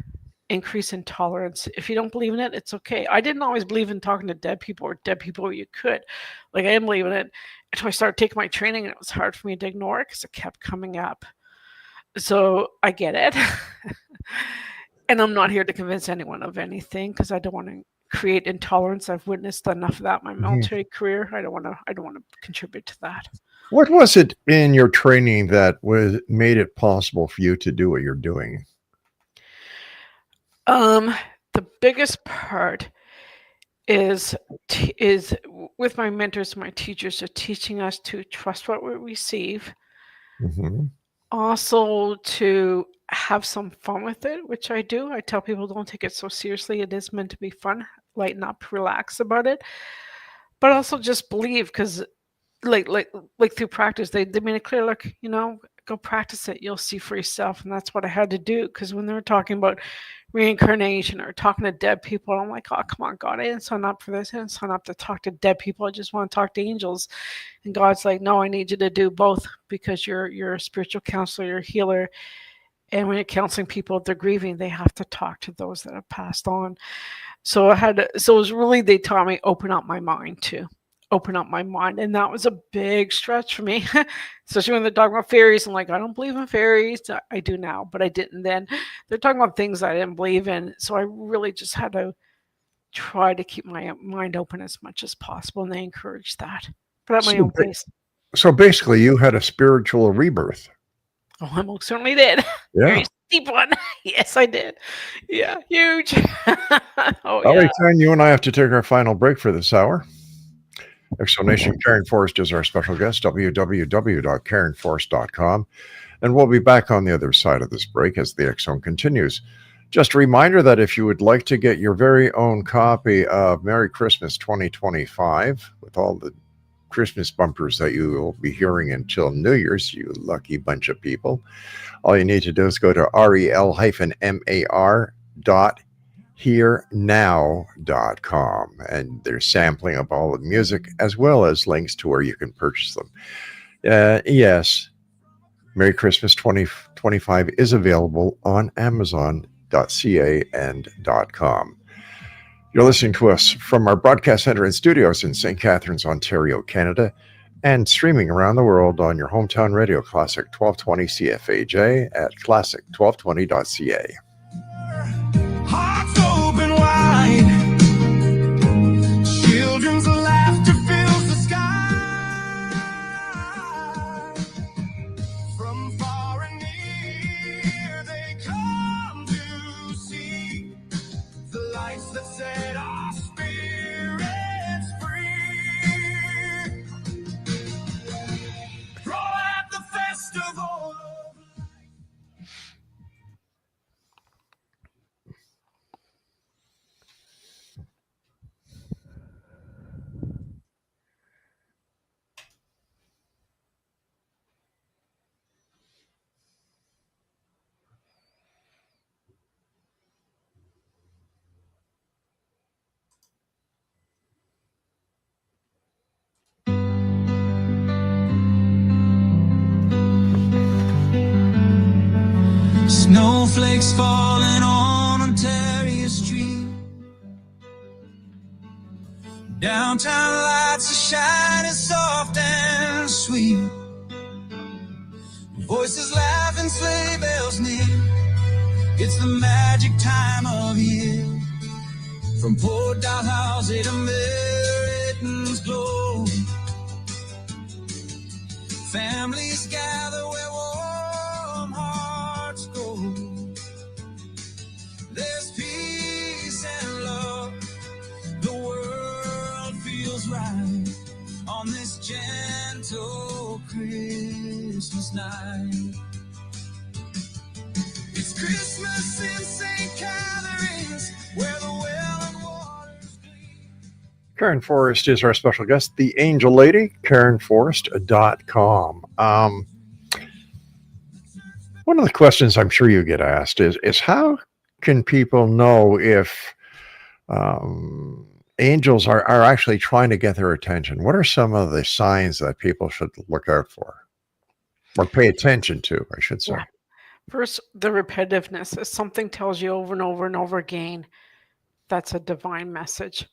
increase intolerance. If you don't believe in it, it's okay. I didn't always believe in talking to dead people or dead people where you could. Like, I didn't believe in it until I started taking my training, and it was hard for me to ignore it because it kept coming up. So I get it. And I'm not here to convince anyone of anything because I don't want to create intolerance. I've witnessed enough of that in my military career. I don't want to contribute to that. What was it in your training that made it possible for you to do what you're doing? The biggest part is with my mentors, my teachers are teaching us to trust what we receive. Mm-hmm. Also to have some fun with it, which I do. I tell people, don't take it so seriously. It is meant to be fun. Lighten up, relax about it. But also just believe, because like through practice, they made it clear, look, go practice it. You'll see for yourself. And that's what I had to do, because when they were talking about reincarnation or talking to dead people, I'm like, oh, come on, God, I didn't sign up for this. I didn't sign up to talk to dead people. I just want to talk to angels. And God's like, no, I need you to do both, because you're a spiritual counselor, you're a healer. And when you're counseling people, if they're grieving, they have to talk to those that have passed on. So it was really, they taught me open up my mind too. Open up my mind. And that was a big stretch for me, especially when they're talking about fairies. I'm like, I don't believe in fairies. I do now, but I didn't then. They're talking about things I didn't believe in. So I really just had to try to keep my mind open as much as possible. And they encouraged that, but at my own pace. So basically, you had a spiritual rebirth. Oh, I most certainly did. Yeah. Very steep one. Yes, I did. Yeah, huge. All right, Karen, you and I have to take our final break for this hour. Explanation, Karen Forrest is our special guest, www.karenforrest.com. And we'll be back on the other side of this break as the X Zone continues. Just a reminder that if you would like to get your very own copy of Merry Christmas 2025 with all the Christmas bumpers that you will be hearing until New Year's, you lucky bunch of people, all you need to do is go to rel-mar.hearnow.com, and there's sampling of all the music as well as links to where you can purchase them. Yes, Merry Christmas 2025 is available on Amazon.ca and .com. You're listening to us from our broadcast center and studios in St. Catharines, Ontario, Canada, and streaming around the world on your hometown radio, Classic 1220 CFAJ at classic1220.ca. Hearts open wide, children's laughter fills the sky. From far and near they come to see the lights that set our spirits free. Throw at the festival of snowflakes falling on Ontario Street. Downtown lights are shining soft and sweet. Voices laughing, sleigh bells near. It's the magic time of year. From Port Dalhousie to Merritton's glow, families gather where warm hearts go. There's peace and love. The world feels right on this gentle Christmas night. It's Christmas in St. Catharines, where the well and waters gleam. Karen Forrest is our special guest, the Angel Lady, KarenForrest.com. One of the questions I'm sure you get asked is how can people know if angels are actually trying to get their attention, what are some of the signs that people should look out for or pay attention to, I should say? Yeah. First, the repetitiveness. If something tells you over and over and over again, that's a divine message.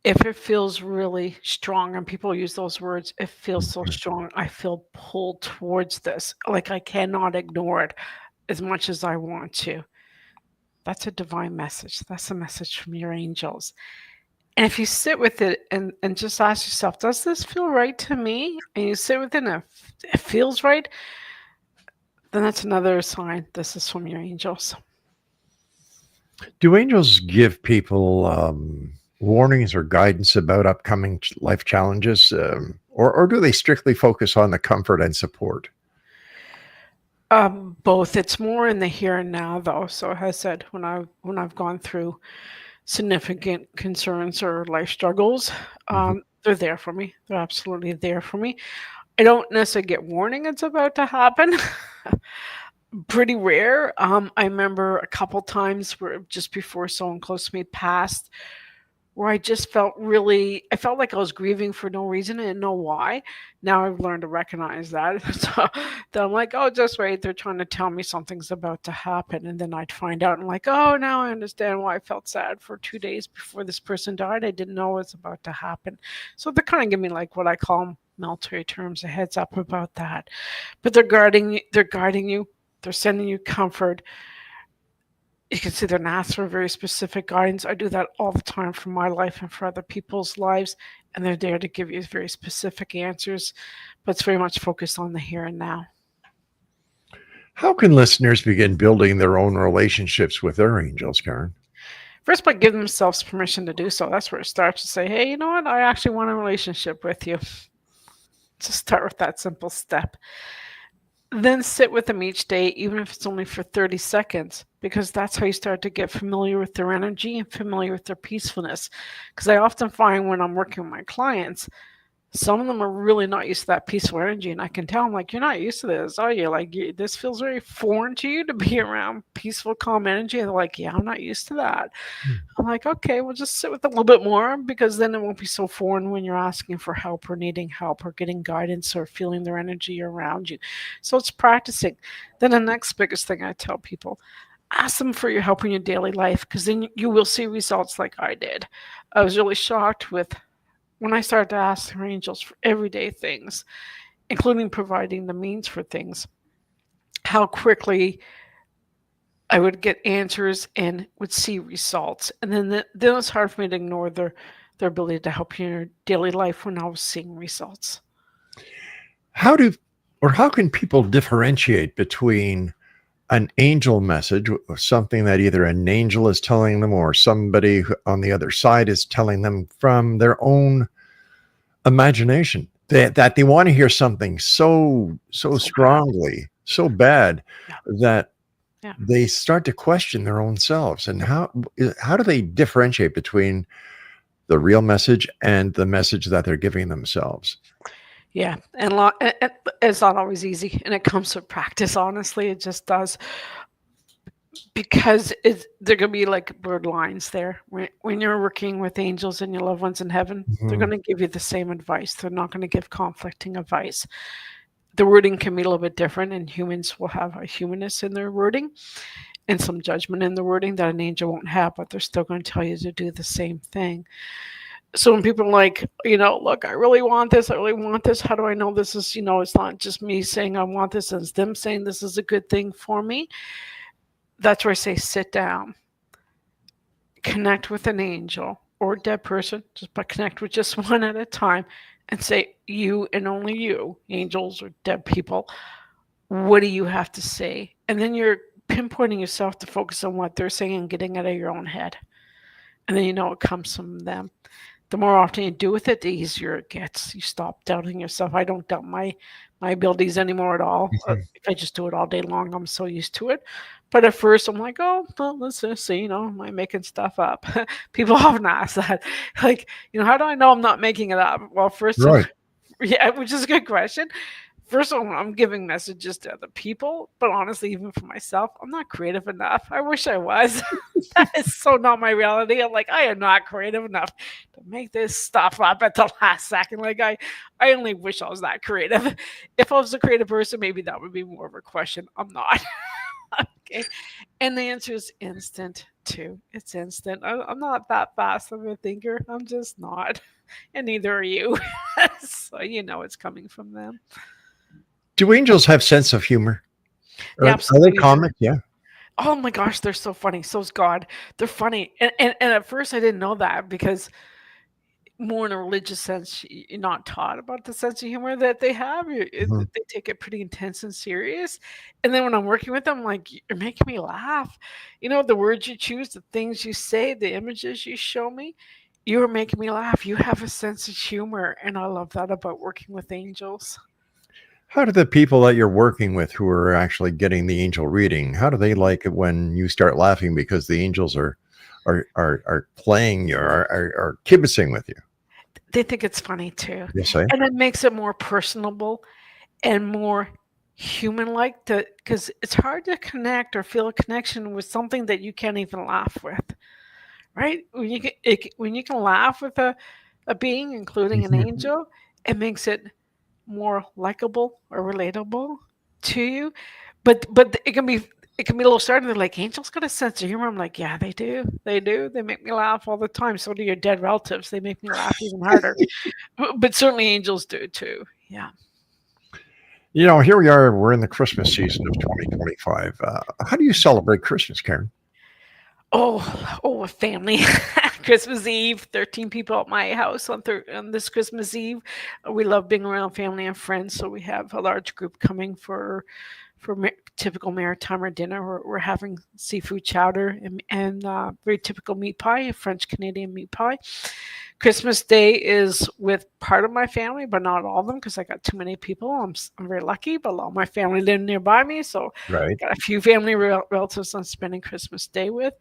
If it feels really strong, and people use those words, it feels so strong, I feel pulled towards this, like I cannot ignore it as much as I want to. That's a divine message. That's a message from your angels. And if you sit with it and just ask yourself, does this feel right to me? And you sit with it and it feels right, then that's another sign this is from your angels. Do angels give people warnings or guidance about upcoming life challenges, or do they strictly focus on the comfort and support? Both. It's more in the here and now, though. So, as I said, when I've gone through significant concerns or life struggles, they're there for me. They're absolutely there for me. I don't necessarily get warning it's about to happen. Pretty rare. I remember a couple times where just before someone close to me passed, where I just felt I felt like I was grieving for no reason. I didn't know why. Now I've learned to recognize that. So then I'm like, oh, just wait. They're trying to tell me something's about to happen. And then I'd find out and like, oh, now I understand why I felt sad for 2 days before this person died. I didn't know it was about to happen. So they kind of give me like what I call military terms, a heads up about that. But they're guarding you. They're sending you comfort. You can see they're not asked for very specific guidance. I do that all the time for my life and for other people's lives, and they're there to give you very specific answers, but it's very much focused on the here and now. How can listeners begin building their own relationships with their angels, Karen? First, by giving themselves permission to do so. That's where it starts to say, hey, you know what? I actually want a relationship with you. Just start with that simple step. Then sit with them each day, even if it's only for 30 seconds, because that's how you start to get familiar with their energy and familiar with their peacefulness. Because I often find when I'm working with my clients, some of them are really not used to that peaceful energy. And I can tell them, like, you're not used to this, are you? Like, this feels very foreign to you to be around peaceful, calm energy. And they're like, yeah, I'm not used to that. I'm like, okay, we'll just sit with it a little bit more because then it won't be so foreign when you're asking for help or needing help or getting guidance or feeling their energy around you. So it's practicing. Then the next biggest thing I tell people, ask them for your help in your daily life because then you will see results like I did. I was really shocked with when I started to ask their angels for everyday things, including providing the means for things, how quickly I would get answers and would see results. And then it was hard for me to ignore their ability to help you in your daily life when I was seeing results. How can people differentiate between an angel message, or something that either an angel is telling them or somebody on the other side is telling them from their own imagination, that they want to hear something so strongly, so bad that they start to question their own selves? And how do they differentiate between the real message and the message that they're giving themselves? Yeah, and it's not always easy, and it comes with practice. Honestly, it just does, because they're gonna be like bird lines there. When you're working with angels and your loved ones in heaven, they're gonna give you the same advice. They're not gonna give conflicting advice. The wording can be a little bit different, and humans will have a humanness in their wording and some judgment in the wording that an angel won't have, but they're still going to tell you to do the same thing. So when people are like, look, I really want this. How do I know this is, it's not just me saying I want this, it's them saying this is a good thing for me. That's where I say sit down, connect with an angel or a dead person, but connect with just one at a time and say, you and only you, angels or dead people, what do you have to say? And then you're pinpointing yourself to focus on what they're saying and getting out of your own head. And then it comes from them. The more often you do with it, the easier it gets. You stop doubting yourself. I don't doubt my abilities anymore at all. If I just do it all day long, I'm so used to it. But at first, I'm like, oh, well, let's just see, am I making stuff up? People often ask that. Like, how do I know I'm not making it up? Well, first, Right. Yeah, which is a good question. First of all, I'm giving messages to other people, but honestly, even for myself, I'm not creative enough. I wish I was. That is so not my reality. I'm like, I am not creative enough to make this stuff up at the last second. Like I only wish I was that creative. If I was a creative person, maybe that would be more of a question. I'm not. Okay. And the answer is instant too. It's instant. I'm not that fast of a thinker. I'm just not. And neither are you. So you know it's coming from them. Do angels have sense of humor? They Are they absolutely do. comic? Yeah. Oh my gosh, they're so funny. So's God. They're funny. And at first I didn't know that because more in a religious sense, you're not taught about the sense of humor that they have. Mhm. They take it pretty intense and serious. And then when I'm working with them, I'm like, you're making me laugh. You know, the words you choose, the things you say, the images you show me, you are making me laugh. You have a sense of humor. And I love that about working with angels. How do the people that you're working with who are actually getting the angel reading, how do they like it when you start laughing because the angels are playing you, are kibitzing with you? They think it's funny too. Yes, I. And it makes it more personable and more human-like, because it's hard to connect or feel a connection with something that you can't even laugh with, right? When you can laugh with a being, including an Mhm. angel, it makes it more likable or relatable to you. But it can be a little starting. They're like, angels got a sense of humor. I'm like, yeah, they do. They do. They make me laugh all the time. So do your dead relatives. They make me laugh even harder. But certainly angels do too. Yeah. You know, here we are. We're in the Christmas season of 2025. How do you celebrate Christmas, Karen? Oh, a family. Christmas Eve, 13 people at my house on this Christmas Eve. We love being around family and friends, so we have a large group coming for typical Maritimer dinner. We're having seafood chowder and very typical meat pie, a French Canadian meat pie. Christmas Day is with part of my family, but not all of them because I got too many people. I'm very lucky, but a lot of my family live nearby me, so Right. got a few family relatives I'm spending Christmas Day with.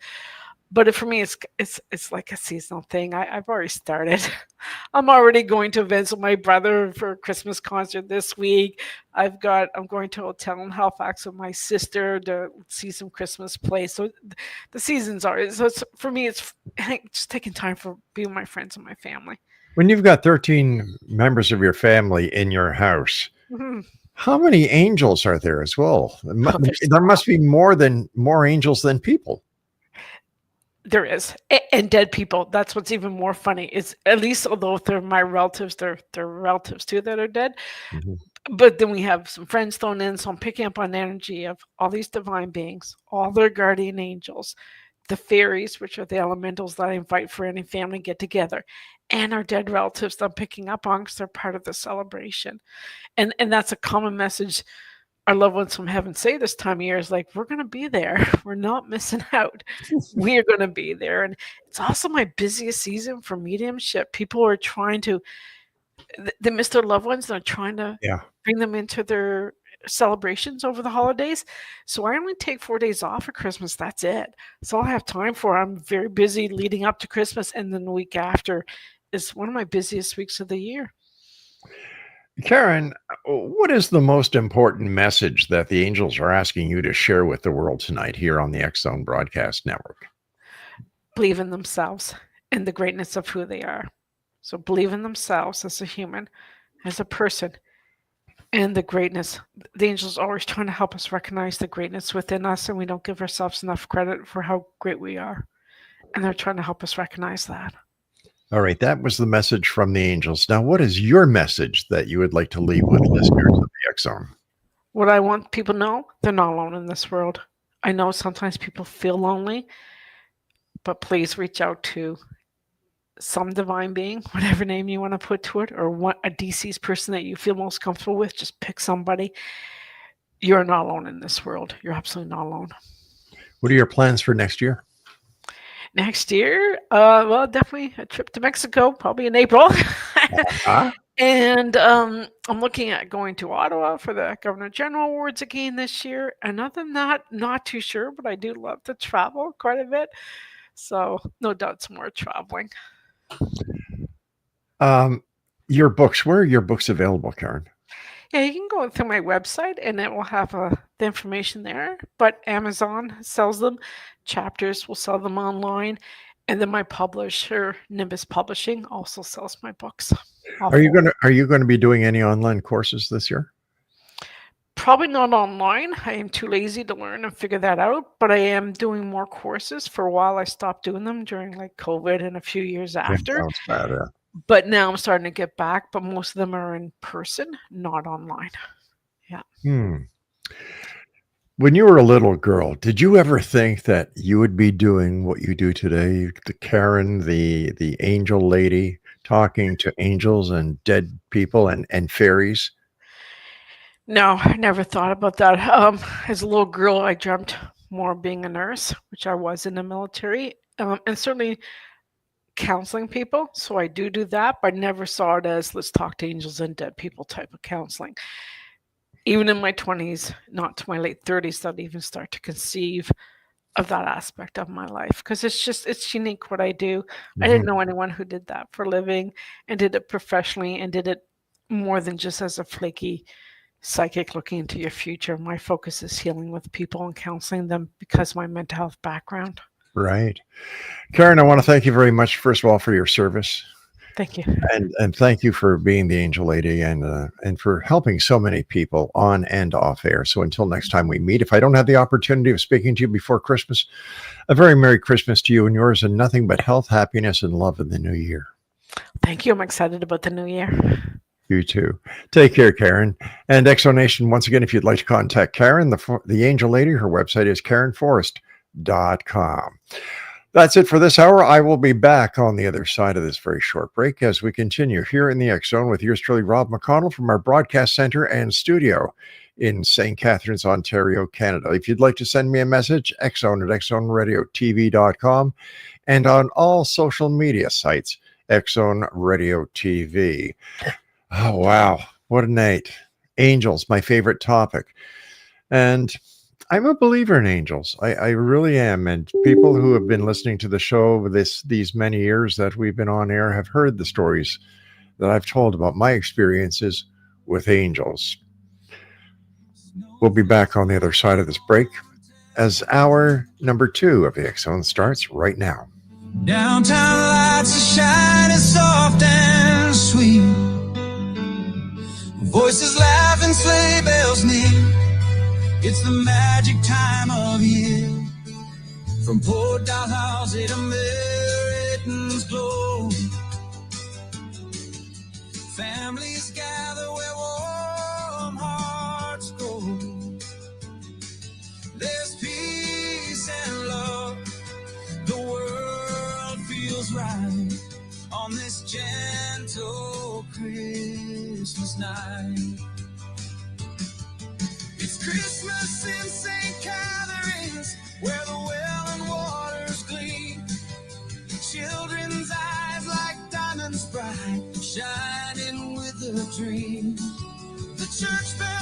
But for me, it's like a seasonal thing. I've already started. I'm already going to events with my brother for a Christmas concert this week. I'm going to a hotel in Halifax with my sister to see some Christmas plays. So the seasons are. So for me, it's just taking time for being with my friends and my family. When you've got 13 members of your family in your house, Mhm. how many angels are there as well? Oh, There must be more angels than people. there is, and dead people. That's what's even more funny. Is at least although they're my relatives, they're relatives too that are dead. Mhm. But then we have some friends thrown in, so I'm picking up on the energy of all these divine beings, all their guardian angels, the fairies, which are the elementals that I invite for any family get together, and our dead relatives that I'm picking up on because they're part of the celebration. And that's a common message our loved ones from heaven say this time of year is like, we're going to be there. We're not missing out. We are going to be there. And it's also my busiest season for mediumship. People are trying to, they miss their loved ones. They're trying to Yeah. bring them into their celebrations over the holidays. So I only take 4 days off for Christmas. That's it. That's all I have time for. I'm very busy leading up to Christmas. And then the week after is one of my busiest weeks of the year. Karen, what is the most important message that the angels are asking you to share with the world tonight here on the X Zone Broadcast Network? Believe in themselves and the greatness of who they are. So believe in themselves as a human, as a person, and the greatness. The angels are always trying to help us recognize the greatness within us, and we don't give ourselves enough credit for how great we are. And they're trying to help us recognize that. All right, that was the message from the angels. Now, what is your message that you would like to leave with listeners of the X Zone? What I want people to know, they're not alone in this world. I know sometimes people feel lonely, but please reach out to some divine being, whatever name you want to put to it, or a deceased person that you feel most comfortable with. Just pick somebody. You're not alone in this world. You're absolutely not alone. What are your plans for next year? Next year, well, definitely a trip to Mexico, probably in April. Ah, And I'm looking at going to Ottawa for the Governor General Awards again this year. And other than that, not too sure, but I do love to travel quite a bit. So no doubt some more traveling. your books. Where are your books available, Karen? Yeah, you can go through my website and it will have the information there. But Amazon sells them. Chapters will sell them online. And then my publisher, Nimbus Publishing, also sells my books. All four. Are you gonna be doing any online courses this year? Probably not online. I am too lazy to learn and figure that out. But I am doing more courses. For a while, I stopped doing them during like COVID and a few years Yeah, after. sounds bad. Yeah. But now I'm starting to get back. But most of them are in person, not online. Yeah. Hmm. When you were a little girl, did you ever think that you would be doing what you do today? The Karen, the angel lady, talking to angels and dead people and fairies? No, I never thought about that. As a little girl, I dreamt more of being a nurse, which I was in the military, and certainly counseling people. So I do that, but I never saw it as let's talk to angels and dead people type of counseling. Even in my 20s, not to my late 30s, that I even start to conceive of that aspect of my life because it's unique what I do. I didn't know anyone who did that for a living and did it professionally and did it more than just as a flaky psychic looking into your future. My focus is healing with people and counseling them because of my mental health background. Right. Karen, I want to thank you very much, first of all, for your service. Thank you. And thank you for being the angel lady and for helping so many people on and off air. So until next time we meet, if I don't have the opportunity of speaking to you before Christmas, a very Merry Christmas to you and yours, and nothing but health, happiness, and love in the new year. Thank you. I'm excited about the new year. You too. Take care, Karen. And Exonation, once again, if you'd like to contact Karen, the angel lady, her website is KarenForrest.com. That's it for this hour. I will be back on the other side of this very short break as we continue here in the X Zone with yours truly, Rob McConnell, from our broadcast center and studio in St. Catharines, Ontario, Canada. If you'd like to send me a message, xzone@xzoneradiotv.com, and on all social media sites, X Zone Radio TV. Oh, wow. What a night. Angels, my favorite topic. And I'm a believer in angels. I really am. And people who have been listening to the show these many years that we've been on air have heard the stories that I've told about my experiences with angels. We'll be back on the other side of this break as hour number 2 of the X Zone starts right now. Downtown lights are shining soft and sweet. Voices laugh and sleigh bells near. It's the magic time of year. From Port Dalhousie to Meriton's glow, families gather where warm hearts go. There's peace and love. The world feels right on this gentle Christmas night. It's Christmas in St. Catharines, where the well and waters gleam. Children's eyes like diamonds bright, shining with a dream. The church bells